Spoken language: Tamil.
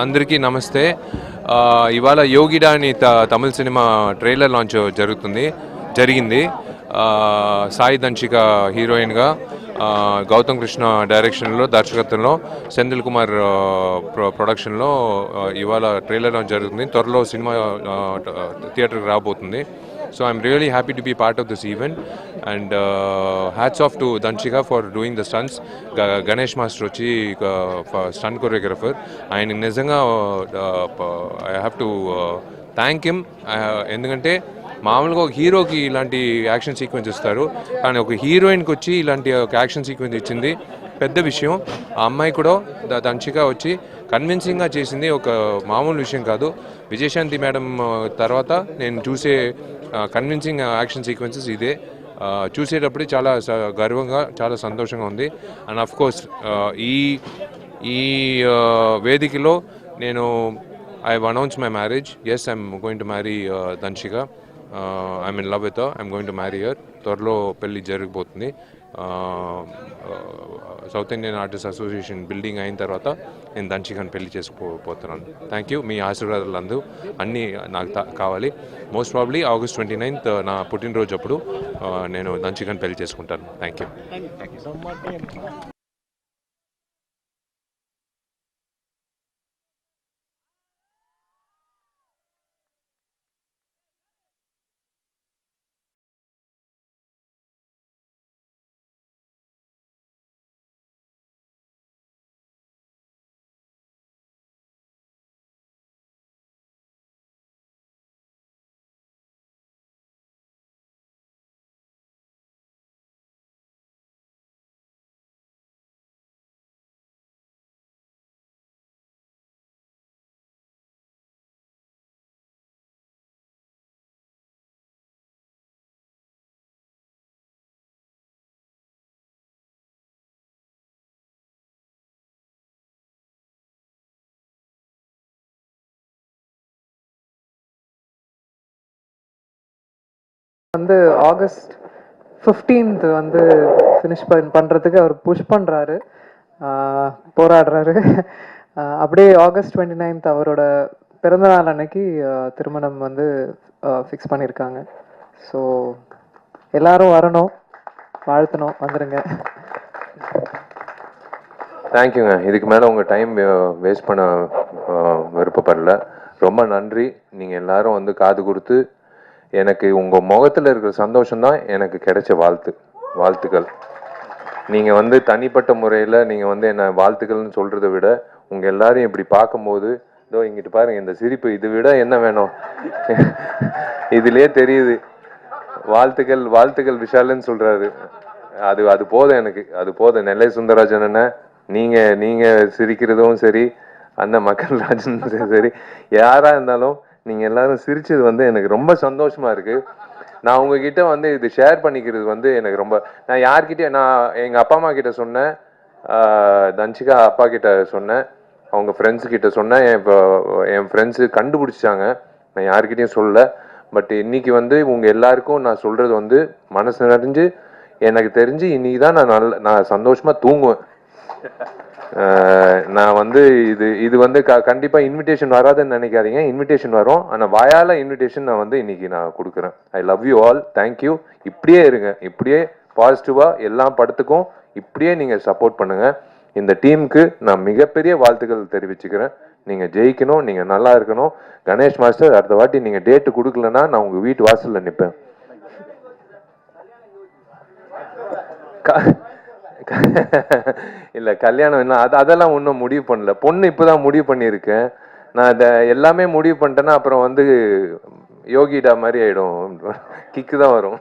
అందరికీ నమస్తే. ఇవాళ యోగిడా అని తమిళ సినిమా ట్రైలర్ లాంచ్ జరిగింది. సాయి దంచిక హీరోయిన్గా, గౌతమ్ కృష్ణ డైరెక్షన్లో, దర్శకత్వంలో, సెంధిల్ కుమార్ ప్రొడక్షన్లో ఇవాళ ట్రైలర్ లాంచ్ జరుగుతుంది. త్వరలో సినిమా థియేటర్కి రాబోతుంది. So I'm really happy to be part of this event, and hats off to Danchika for doing the stunts. Ganesh Master వచ్చి stunt choreographer. ఆయన నిజంగా I have to thank him. ఎందుకంటే మామూలుగా ఒక హీరోకి ఇలాంటి యాక్షన్ సీక్వెన్స్ ఇస్తారు, కానీ ఒక హీరోయిన్కి వచ్చి ఇలాంటి ఒక యాక్షన్ సీక్వెన్స్ ఇచ్చింది పెద్ద విషయం. ఆ అమ్మాయి కూడా దంచిక వచ్చి కన్విన్సింగ్గా చేసింది, ఒక మామూలు విషయం కాదు. విజయశాంతి మేడం తర్వాత నేను చూసే కన్విన్సింగ్ యాక్షన్ సీక్వెన్సెస్ ఇదే. చూసేటప్పుడు చాలా గర్వంగా, చాలా సంతోషంగా ఉంది. అండ్ ఆఫ్ కోర్స్ ఈ వేదికలో నేను I announce my marriage. Yes, I'm going to marry Dhanshika. I'm in love with her. I'm going to marry her. త్వరలో పెళ్ళి జరిగిపోతుంది. South Indian artist association building అయిన తర్వాత నేను దంచికని పెళ్లి చేసుకుపోతున్నాను. Thank you. మీ ఆశీర్వాదాలు అన్నీ నాకు కావాలి. మోస్ట్ ప్రాబ్లీ August 29th నా పుట్టినరోజు అప్పుడు నేను దంచికని పెళ్లి చేసుకుంటాను. Thank you. வந்து ஆகஸ்ட் 15th வந்து ஃபினிஷ் பண்ணுறதுக்கு அவர் புஷ் பண்ணுறாரு, போராடுறாரு. அப்படியே August 29th அவரோட பிறந்தநாள் அன்னைக்கு திருமணம் வந்து ஃபிக்ஸ் பண்ணியிருக்காங்க. ஸோ எல்லாரும் வரணும், வாழ்த்தணும், வந்துடுங்க. தேங்க்யூங்க. இதுக்கு மேலே உங்கள் டைம் வேஸ்ட் பண்ண விருப்பப்படல. ரொம்ப நன்றி. நீங்கள் எல்லாரும் வந்து காது கொடுத்து எனக்கு உங்கள் முகத்தில் இருக்கிற சந்தோஷம்தான் எனக்கு கிடைச்ச வாழ்த்துக்கள். நீங்கள் வந்து தனிப்பட்ட முறையில் நீங்கள் வந்து என்ன வாழ்த்துக்கள்னு சொல்கிறத விட உங்கள் எல்லாரையும் இப்படி பார்க்கும்போது, இதோ இங்கிட்டு பாருங்கள் இந்த சிரிப்பு, இதை விட என்ன வேணும்? இதுலேயே தெரியுது. வாழ்த்துக்கள் விஷாலன்னு சொல்கிறாரு. அது போதும் எனக்கு, அது போதும். நெல்லை சுந்தரராஜன் அண்ணன், நீங்கள் சிரிக்கிறதும் சரி, அண்ணன் மக்கள் ராஜன் சரி, யாராக இருந்தாலும் நீங்கள் எல்லாரும் சிரிச்சது வந்து எனக்கு ரொம்ப சந்தோஷமாக இருக்குது. நான் உங்ககிட்ட வந்து இது ஷேர் பண்ணிக்கிறது வந்து எனக்கு ரொம்ப, நான் யார்கிட்ட, நான் எங்கள் அப்பா அம்மா கிட்ட சொன்னேன், தன்சிகா அப்பா கிட்ட சொன்னேன், அவங்க ஃப்ரெண்ட்ஸு கிட்ட சொன்னேன். என் ஃப்ரெண்ட்ஸு கண்டுபிடிச்சாங்க, நான் யார்கிட்டையும் சொல்லலை. பட் இன்னைக்கு வந்து உங்கள் எல்லாருக்கும் நான் சொல்கிறது வந்து மனசு நிறைஞ்சு, எனக்கு தெரிஞ்சு இன்னைக்கு தான் நான் சந்தோஷமாக தூங்குவேன். நான் வந்து இது வந்து கண்டிப்பாக இன்விடேஷன் வராதுன்னு நினைக்காதீங்க. இன்விடேஷன் வரும், ஆனால் வாயால் இன்விடேஷன் நான் வந்து இன்னைக்கு நான் கொடுக்குறேன். I love you all. Thank you. இப்படியே இருங்க, இப்படியே பாசிட்டிவாக எல்லா படத்துக்கும் இப்படியே நீங்கள் சப்போர்ட் பண்ணுங்கள். இந்த டீமுக்கு நான் மிகப்பெரிய வாழ்த்துக்கள் தெரிவிச்சுக்கிறேன். நீங்கள் ஜெயிக்கணும், நீங்கள் நல்லா இருக்கணும். கணேஷ் மாஸ்டர், அடுத்த வாட்டி நீங்கள் டேட்டு கொடுக்கலன்னா நான் உங்கள் வீட்டு வாசலில் நிற்பேன். இல்லை, கல்யாணம் என்ன அதெல்லாம் ஒன்றும் முடிவு பண்ணல. பொண்ணு இப்போதான் முடிவு பண்ணியிருக்கேன். நான் அதை எல்லாமே முடிவு பண்ணிட்டேன்னா அப்புறம் வந்து யோகிடா மாதிரி ஆகிடும், கிக்கு தான் வரும்.